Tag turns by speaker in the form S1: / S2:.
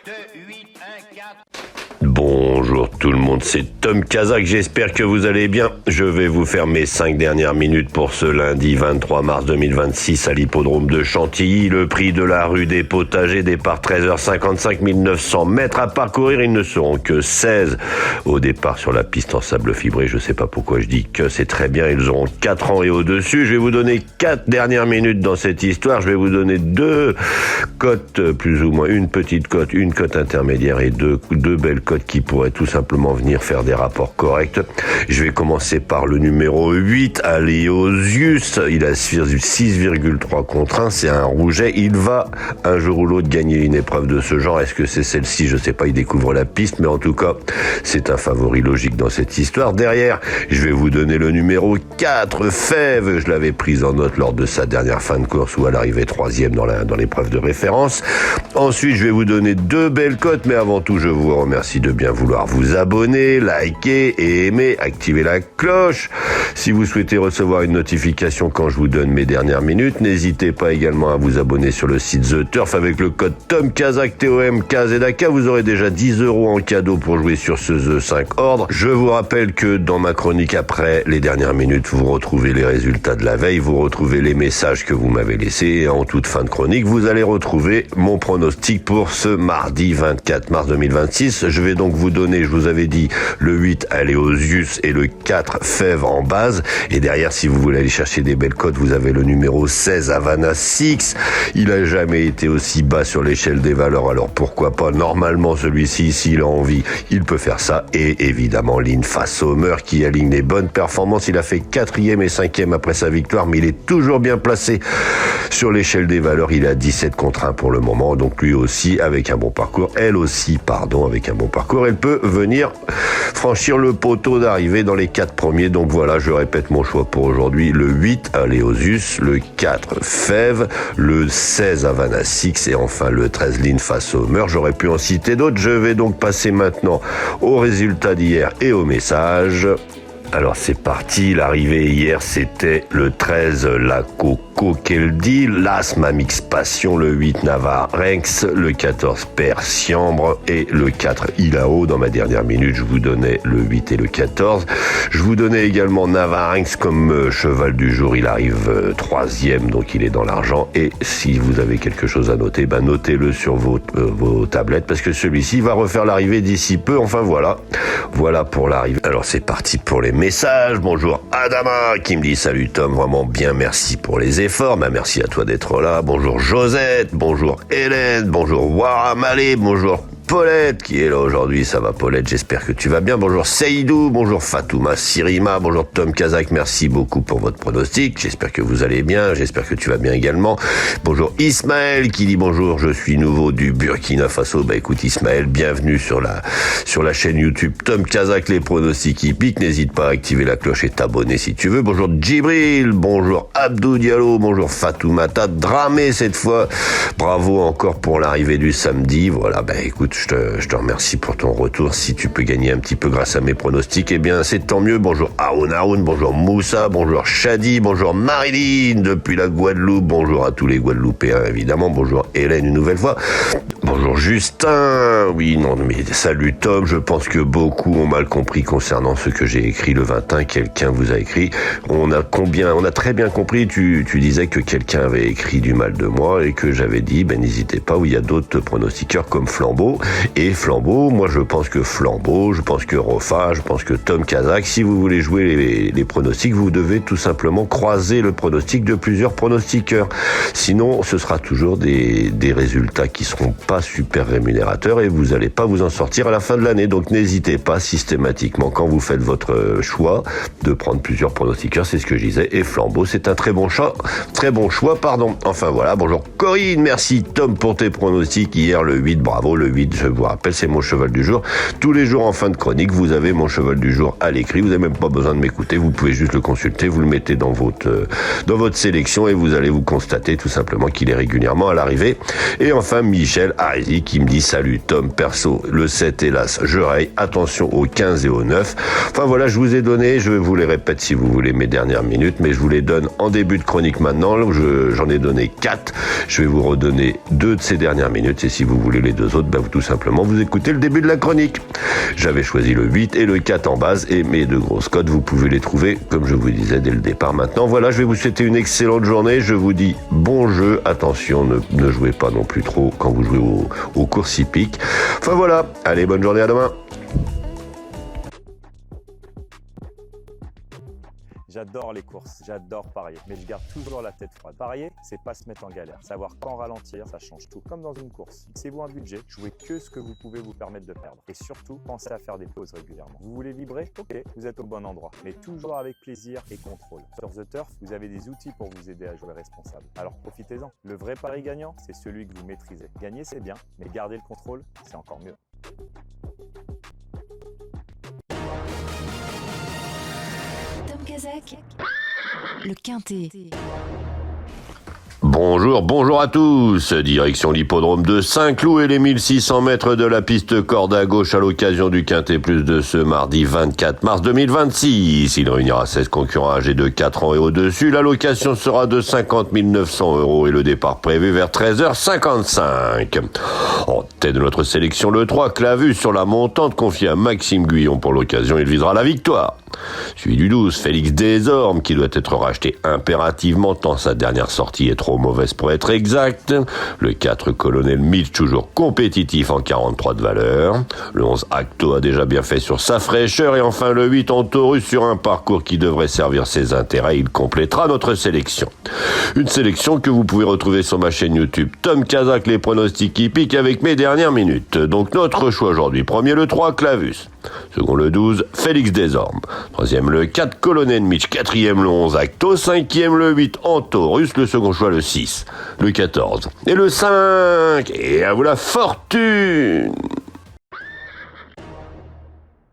S1: 2, 8, 1, 4.
S2: Bonjour tout le monde, c'est Tom Kazak, j'espère que vous allez bien. Je vais vous faire mes 5 dernières minutes pour ce lundi 23 mars 2026 à l'hippodrome de Chantilly. Le prix de la rue des Potagers, départ 13h55, 1900 mètres à parcourir. Ils ne seront que 16 au départ sur la piste en sable fibré. Je sais pas pourquoi je dis que c'est très bien, ils auront 4 ans et au-dessus. Je vais vous donner 4 dernières minutes dans cette histoire. Je vais vous donner 2 cotes, plus ou moins, une petite cote, une cote intermédiaire et deux belles cotes qui pourraient tout simplement venir faire des rapports corrects. Je vais commencer par le numéro 8, Aléosius. Il a 6,3 contre 1, c'est un rouget. Il va un jour ou l'autre gagner une épreuve de ce genre. Est-ce que c'est celle-ci? Je sais pas, il découvre la piste, mais en tout cas, c'est un favori logique dans cette histoire. Derrière, je vais vous donner le numéro 4, Fève. Je l'avais prise en note lors de sa dernière fin de course où elle arrivait 3e dans l'épreuve de référence. Ensuite, je vais vous donner 2 belles cotes, mais avant tout, je vous remercie de bien vouloir vous abonner, liker et aimer, activer la cloche. Si vous souhaitez recevoir une notification quand je vous donne mes dernières minutes, n'hésitez pas également à vous abonner sur le site The Turf avec le code TOMKAZAK, TOMKZAK. Vous aurez déjà 10 € en cadeau pour jouer sur ce The 5 ordre. Je vous rappelle que dans ma chronique après les dernières minutes, vous retrouvez les résultats de la veille, vous retrouvez les messages que vous m'avez laissés et en toute fin de chronique, vous allez retrouver mon pronostic pour ce mardi 24 mars 2026. Je vais donc vous donner, je vous avais dit, le 8 Aléosius et le 4 Fève en base. Et derrière, si vous voulez aller chercher des belles cotes, vous avez le numéro 16 Havana Six. Il a jamais été aussi bas sur l'échelle des valeurs, alors pourquoi pas? Normalement, celui-ci, s'il a envie, il peut faire ça. Et évidemment, Linfa Sommer qui aligne les bonnes performances. Il a fait 4e et 5e après sa victoire, mais il est toujours bien placé sur l'échelle des valeurs. Il a 17 contre 1 pour le moment, donc lui aussi avec un bon parcours. Elle aussi, avec un bon parcours. Elle peut venir franchir le poteau d'arrivée dans les 4 premiers. Donc voilà, je répète mon choix pour aujourd'hui. Le 8 Aléosius, le 4 Fève, le 16 Havana Six et enfin le 13 Linfa Sommer. J'aurais pu en citer d'autres. Je vais donc passer maintenant aux résultats d'hier et aux messages. Alors c'est parti, l'arrivée hier c'était le 13 La Coco Keldi, l'As Mamix Passion, le 8 Navarre Rex, le 14 Père Siambre et le 4 Ilao. Dans ma dernière minute, je vous donnais le 8 et le 14. Je vous donnais également Navarre Rex comme cheval du jour, il arrive 3e, donc il est dans l'argent. Et si vous avez quelque chose à noter, notez-le sur vos tablettes parce que celui-ci va refaire l'arrivée d'ici peu. Enfin voilà pour l'arrivée. Alors c'est parti pour les messages. Bonjour Adama qui me dit salut Tom, vraiment bien, merci pour les efforts. Merci à toi d'être là. Bonjour Josette, bonjour Hélène, bonjour Waramale, bonjour Paulette qui est là aujourd'hui. Ça va Paulette, j'espère que tu vas bien. Bonjour Seydou, bonjour Fatouma Sirima, bonjour Tom Kazak, merci beaucoup pour votre pronostic. J'espère que vous allez bien, j'espère que tu vas bien également. Bonjour Ismaël qui dit bonjour, je suis nouveau du Burkina Faso. Écoute Ismaël, bienvenue sur la chaîne YouTube Tom Kazak, les pronostics hippiques. N'hésite pas à activer la cloche et t'abonner si tu veux. Bonjour Djibril, bonjour Abdou Diallo, bonjour Fatoumata Dramé cette fois. Bravo encore pour l'arrivée du samedi. Voilà, écoute, je te remercie pour ton retour. Si tu peux gagner un petit peu grâce à mes pronostics, eh bien c'est tant mieux. Bonjour Aoun, bonjour Moussa, bonjour Shadi, bonjour Marilyn depuis la Guadeloupe, bonjour à tous les Guadeloupéens évidemment, bonjour Hélène une nouvelle fois, bonjour Justin, oui non mais salut Tom, je pense que beaucoup ont mal compris concernant ce que j'ai écrit le 21, quelqu'un vous a écrit, on a très bien compris, tu disais que quelqu'un avait écrit du mal de moi et que j'avais dit n'hésitez pas, où il y a d'autres pronostiqueurs comme Flambeau. Et Flambeau, moi je pense que Flambeau, je pense que Rofa, je pense que Tom Kazak, si vous voulez jouer les pronostics, vous devez tout simplement croiser le pronostic de plusieurs pronostiqueurs. Sinon, ce sera toujours des résultats qui seront pas super rémunérateurs et vous n'allez pas vous en sortir à la fin de l'année. Donc n'hésitez pas systématiquement quand vous faites votre choix de prendre plusieurs pronostiqueurs, c'est ce que je disais. Et Flambeau, c'est un très bon choix. Enfin voilà, bonjour Corinne, merci Tom pour tes pronostics. Hier le 8, bravo, le 8, je vous rappelle, c'est mon cheval du jour. Tous les jours en fin de chronique, vous avez mon cheval du jour à l'écrit. Vous n'avez même pas besoin de m'écouter. Vous pouvez juste le consulter. Vous le mettez dans votre sélection et vous allez vous constater tout simplement qu'il est régulièrement à l'arrivée. Et enfin, Michel, Baresi qui me dit salut Tom, perso, le 7 hélas, je raye, attention au 15 et au 9. Enfin voilà, je vous ai donné, je vous les répète si vous voulez mes dernières minutes, mais je vous les donne en début de chronique maintenant, j'en ai donné 4, je vais vous redonner 2 de ces dernières minutes, et si vous voulez les 2 autres, tout simplement vous écoutez le début de la chronique. J'avais choisi le 8 et le 4 en base, et mes 2 grosses codes, vous pouvez les trouver, comme je vous disais dès le départ. Maintenant, voilà, je vais vous souhaiter une excellente journée, je vous dis bon jeu, attention, ne jouez pas non plus trop quand vous jouez aux courses hippiques. Enfin voilà, allez, bonne journée, à demain.
S1: J'adore les courses, j'adore parier, mais je garde toujours la tête froide. Parier, c'est pas se mettre en galère. Savoir quand ralentir, ça change tout. Comme dans une course. Fixez-vous un budget, jouez que ce que vous pouvez vous permettre de perdre. Et surtout, pensez à faire des pauses régulièrement. Vous voulez vibrer? Ok, vous êtes au bon endroit. Mais toujours avec plaisir et contrôle. Sur The Turf, vous avez des outils pour vous aider à jouer responsable. Alors profitez-en. Le vrai pari gagnant, c'est celui que vous maîtrisez. Gagner, c'est bien, mais garder le contrôle, c'est encore mieux.
S3: Tom Kazak, le Quintet.
S2: Bonjour à tous. Direction l'hippodrome de Saint-Cloud et les 1600 mètres de la piste corde à gauche à l'occasion du Quintet Plus de ce mardi 24 mars 2026. Il réunira 16 concurrents âgés de 4 ans et au-dessus. La location sera de 50 900 € et le départ prévu vers 13h55. En tête de notre sélection, le 3 Clavus sur la montante confié à Maxime Guyon. Pour l'occasion, il visera la victoire. Suivi du 12, Félix Desormes, qui doit être racheté impérativement tant sa dernière sortie est trop mauvaise pour être exacte. Le 4, Colonel Mitch, toujours compétitif en 43 de valeur. Le 11, Acto a déjà bien fait sur sa fraîcheur. Et enfin le 8, Antorus, sur un parcours qui devrait servir ses intérêts. Il complétera notre sélection. Une sélection que vous pouvez retrouver sur ma chaîne YouTube Tom Kazak, les pronostics hippiques, avec mes dernières minutes. Donc notre choix aujourd'hui. Premier, le 3, Clavus. Second, le 12, Félix Desormes. Troisième, le 4, Colonel Mitch. Quatrième, le 11, Acto. Cinquième, le 8, Antorus. Le second choix, le 6, le 14 et le 5. Et à vous la fortune!